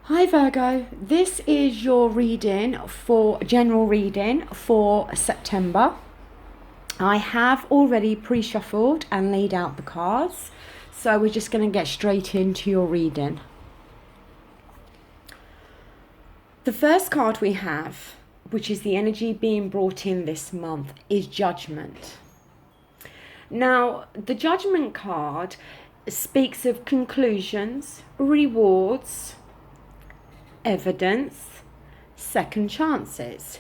Hi Virgo, this is your general reading for September. I have already pre-shuffled and laid out the cards, so we're just going to get straight into your reading. The first card we have, which is the energy being brought in this month, is Judgment. Now, the Judgment card speaks of conclusions, rewards, evidence, second chances.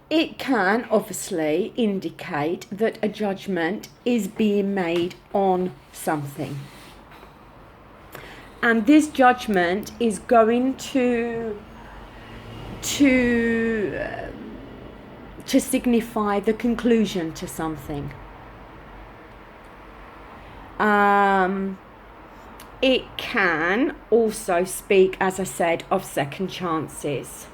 It can obviously indicate that a judgment is being made on something. And this judgment is going to signify the conclusion to something. It can also speak, as I said, of second chances,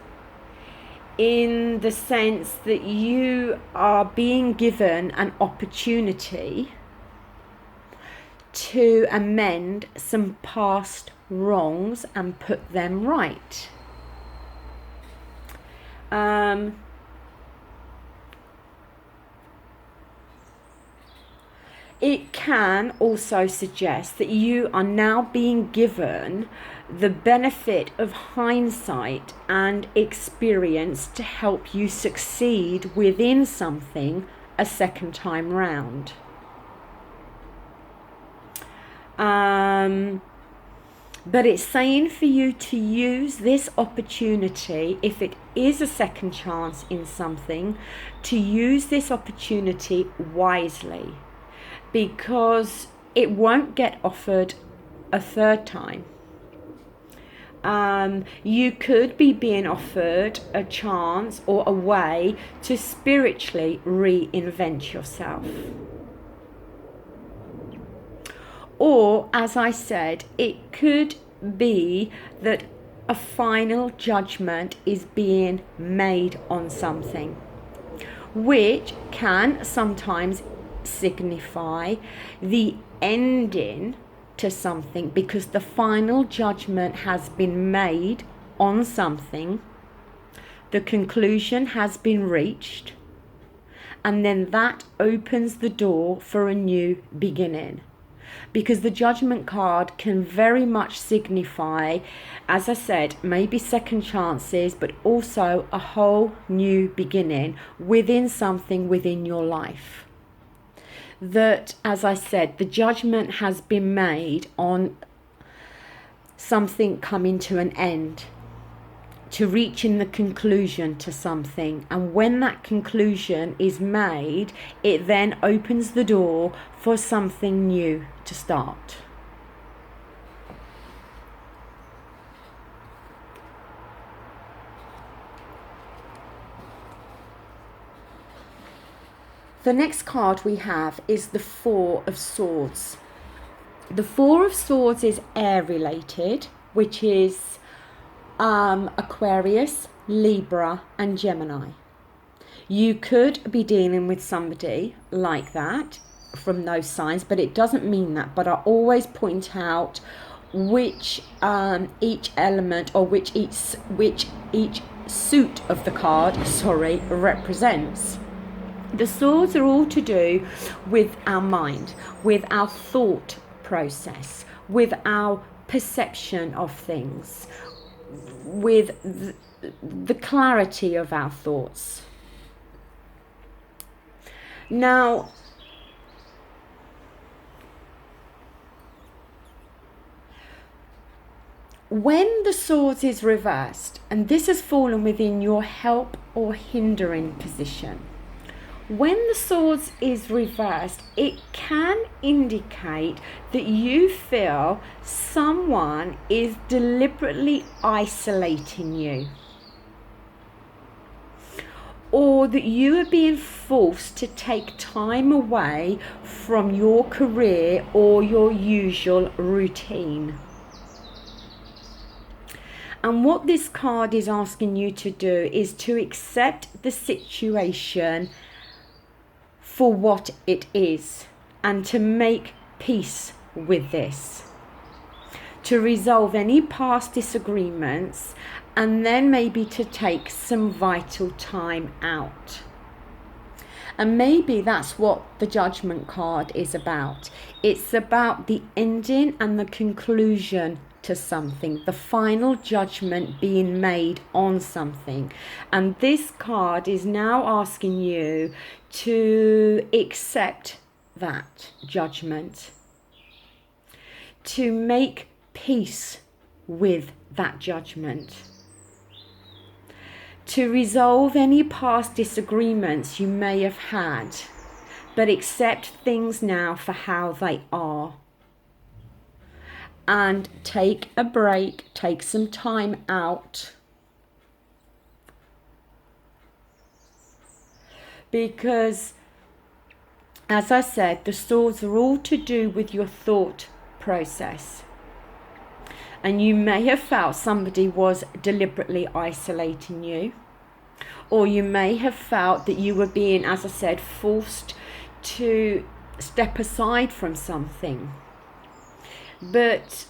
in the sense that you are being given an opportunity to amend some past wrongs and put them right. It can also suggest that you are now being given the benefit of hindsight and experience to help you succeed within something a second time round. But it's saying for you to use this opportunity, if it is a second chance in something, to use this opportunity wisely, because it won't get offered a third time. You could be being offered a chance or a way to spiritually reinvent yourself. Or, as I said, it could be that a final judgment is being made on something, which can sometimes signify the ending to something, because the final judgment has been made on something, the conclusion has been reached, and then that opens the door for a new beginning. Because the Judgment card can very much signify, as I said, maybe second chances, but also a whole new beginning within something within your life. That, as I said, the judgment has been made on something coming to an end, to reaching the conclusion to something. And when that conclusion is made, it then opens the door for something new to start. The next card we have is the Four of Swords. The Four of Swords is air related, which is Aquarius, Libra and Gemini. You could be dealing with somebody like that from those signs, but it doesn't mean that. But I always point out which each element, or which each suit of the card represents. The swords are all to do with our mind, with our thought process, with our perception of things, with the clarity of our thoughts. Now, when the swords is reversed, and this has fallen within your help or hindering position, when the swords is reversed, it can indicate that you feel someone is deliberately isolating you, or that you are being forced to take time away from your career or your usual routine. And what this card is asking you to do is to accept the situation for what it is, and to make peace with this. to resolve any past disagreements, and then maybe to take some vital time out. And maybe that's what the Judgment card is about. It's about the ending and the conclusion to something, the final judgment being made on something. And this card is now asking you to accept that judgment, to make peace with that judgment, to resolve any past disagreements you may have had, but accept things now for how they are. And take a break, take some time out. Because, as I said, the swords are all to do with your thought process. And you may have felt somebody was deliberately isolating you. Or you may have felt that you were being, as I said, forced to step aside from something. But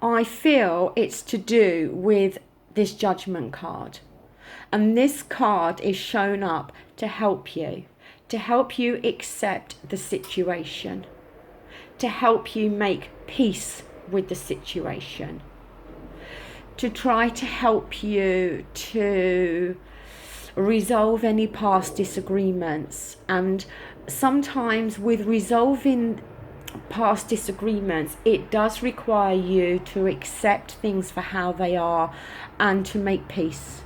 I feel it's to do with this Judgment card. And this card is shown up to help you accept the situation, to help you make peace with the situation, to try to help you to resolve any past disagreements. And sometimes with resolving past disagreements, it does require you to accept things for how they are and to make peace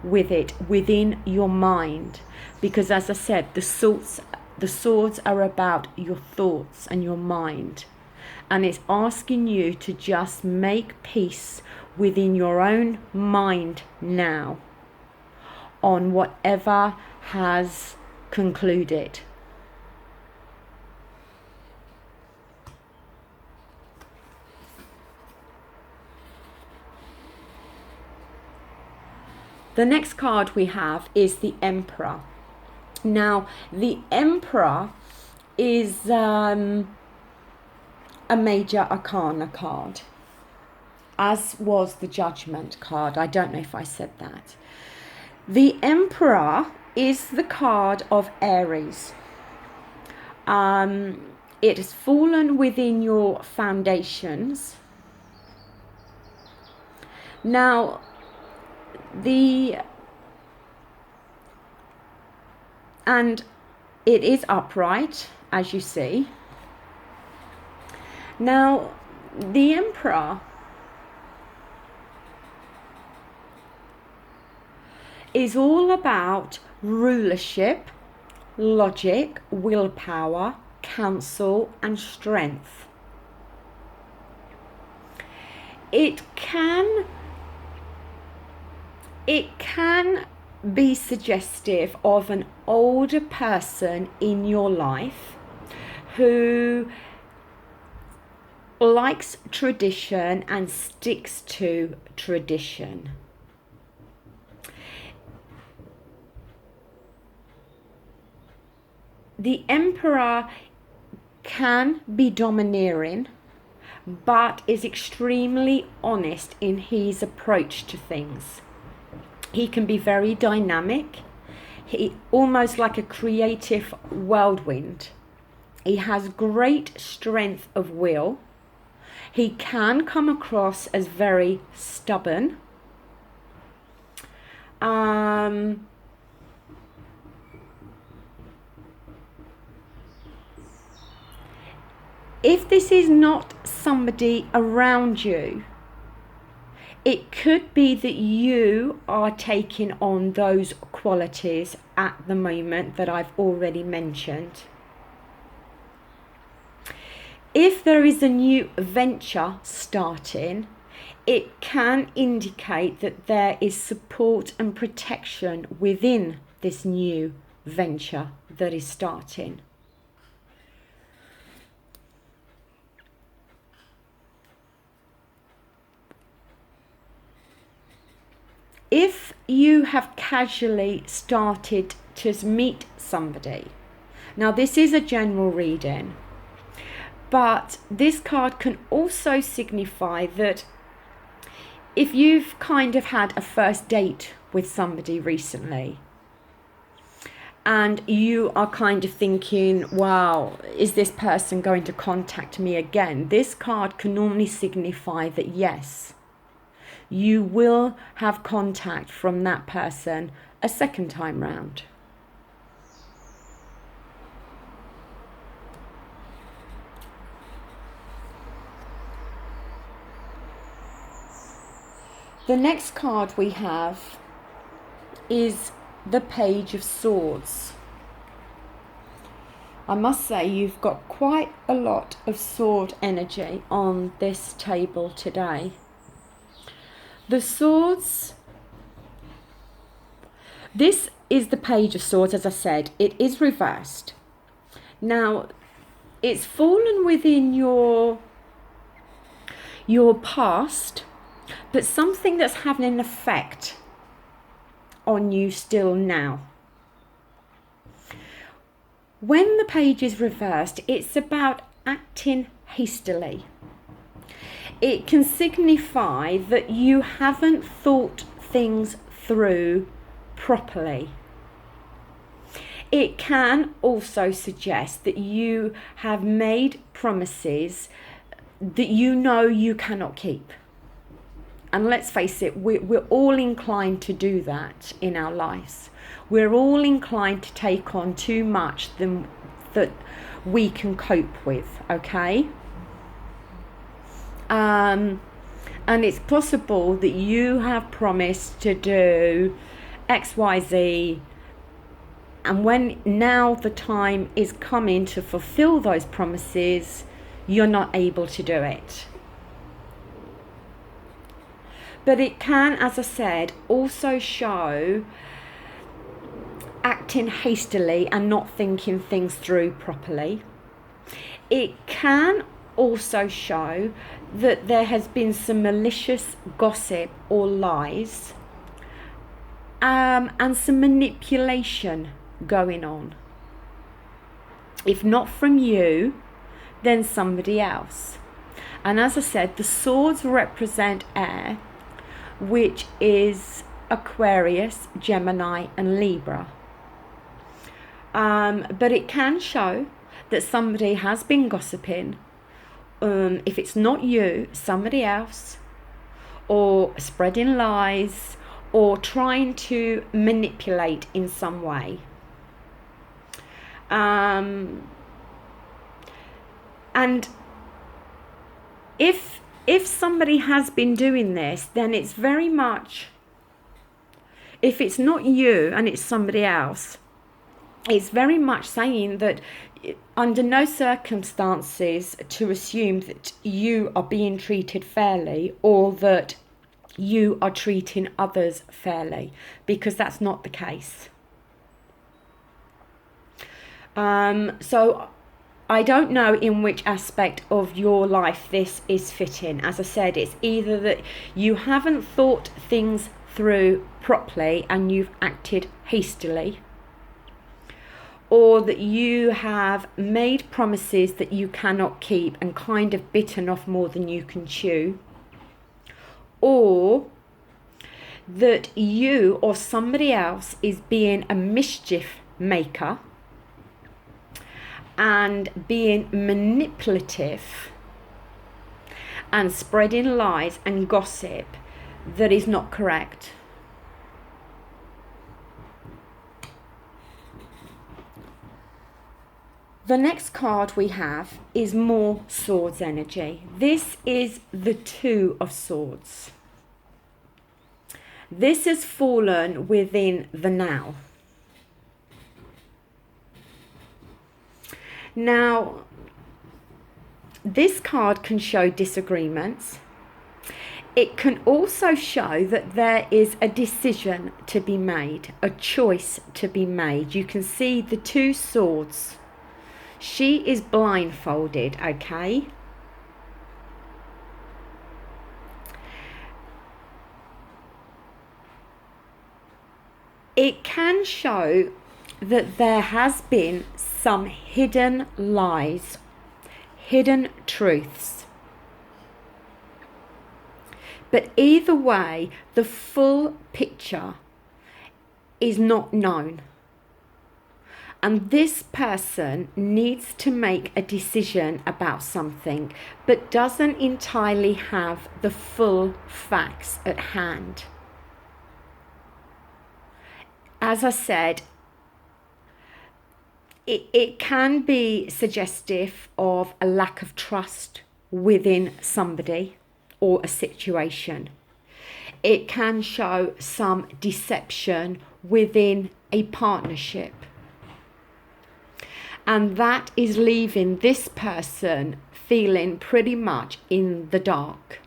with it within your mind. Because, as I said, the swords are about your thoughts and your mind. And it's asking you to just make peace within your own mind now on whatever has concluded. The next card we have is the Emperor. Now, the Emperor is a major arcana card, as was the Judgment card. I don't know if I said that. The Emperor is the card of Aries. It has fallen within your foundations. Now, and it is upright, as you see. Now, the Emperor is all about rulership, logic, willpower, counsel, and strength. It can be suggestive of an older person in your life who likes tradition and sticks to tradition. The Emperor can be domineering, but is extremely honest in his approach to things. He can be very dynamic, almost like a creative whirlwind. He has great strength of will. He can come across as very stubborn. If this is not somebody around you, it could be that you are taking on those qualities at the moment that I've already mentioned. If there is a new venture starting, it can indicate that there is support and protection within this new venture that is starting. If you have casually started to meet somebody, now this is a general reading, But this card can also signify that if you've kind of had a first date with somebody recently and you are kind of thinking, wow, is this person going to contact me again? This card can normally signify that yes, you will have contact from that person a second time round. The next card we have is the Page of Swords. I must say you've got quite a lot of sword energy on this table today. The swords, this is the Page of Swords, as I said, it is reversed. Now, it's fallen within your past, but something that's having an effect on you still now. When the page is reversed, it's about acting hastily. It can signify that you haven't thought things through properly. It can also suggest that you have made promises that you know you cannot keep. And let's face it, we're all inclined to do that in our lives. We're all inclined to take on too much that we can cope with, okay? And it's possible that you have promised to do X, Y, Z, and when now the time is coming to fulfill those promises, you're not able to do it. But it can, as I said, also show acting hastily and not thinking things through properly. It can also show that there has been some malicious gossip or lies, and some manipulation going on. If not from you, then somebody else. And as I said, the swords represent air, which is Aquarius, Gemini and Libra. But it can show that somebody has been gossiping. If it's not you, somebody else, or spreading lies, or trying to manipulate in some way. And if somebody has been doing this, then it's very much, if it's not you and it's somebody else, it's very much saying that under no circumstances to assume that you are being treated fairly or that you are treating others fairly, because that's not the case. So I don't know in which aspect of your life this is fitting. As I said, it's either that you haven't thought things through properly and you've acted hastily, or that you have made promises that you cannot keep and kind of bitten off more than you can chew, or that you or somebody else is being a mischief maker and being manipulative and spreading lies and gossip that is not correct. The next card we have is more swords energy. This is the Two of Swords. This has fallen within the now. Now, this card can show disagreements. It can also show that there is a decision to be made, a choice to be made. You can see the two swords. She is blindfolded, okay? It can show that there has been some hidden lies, hidden truths. But either way, the full picture is not known. And this person needs to make a decision about something, but doesn't entirely have the full facts at hand. As I said, it can be suggestive of a lack of trust within somebody or a situation. It can show some deception within a partnership. And that is leaving this person feeling pretty much in the dark.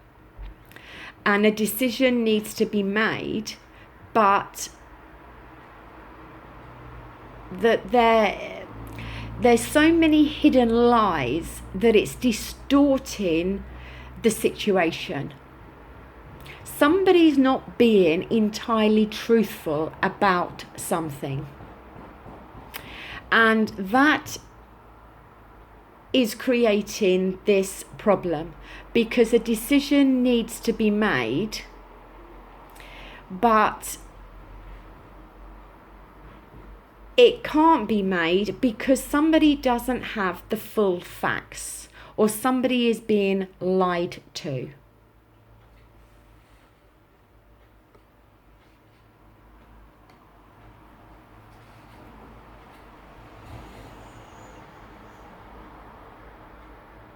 And a decision needs to be made, but that there's so many hidden lies that it's distorting the situation. Somebody's not being entirely truthful about something. And that is creating this problem, because a decision needs to be made, but it can't be made because somebody doesn't have the full facts, or somebody is being lied to.